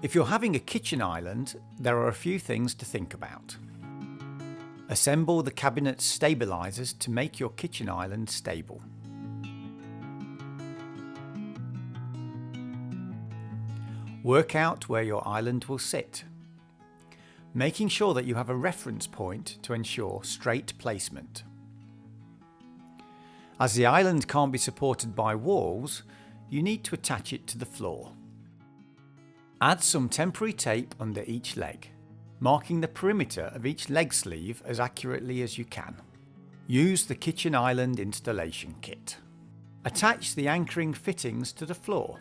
If you're having a kitchen island, there are a few things to think about. Assemble the cabinet stabilizers to make your kitchen island stable. Work out where your island will sit, making sure that you have a reference point to ensure straight placement. As the island can't be supported by walls, you need to attach it to the floor. Add some temporary tape under each leg, marking the perimeter of each leg sleeve as accurately as you can. Use the kitchen island installation kit. Attach the anchoring fittings to the floor.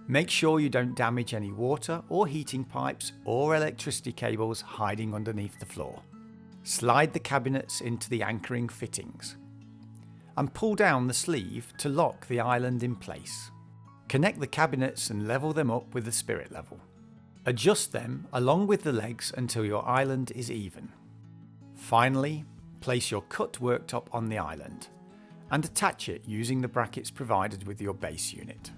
Make sure you don't damage any water or heating pipes or electricity cables hiding underneath the floor. Slide the cabinets into the anchoring fittings and pull down the sleeve to lock the island in place. Connect the cabinets and level them up with the spirit level. Adjust them along with the legs until your island is even. Finally, place your cut worktop on the island and attach it using the brackets provided with your base unit.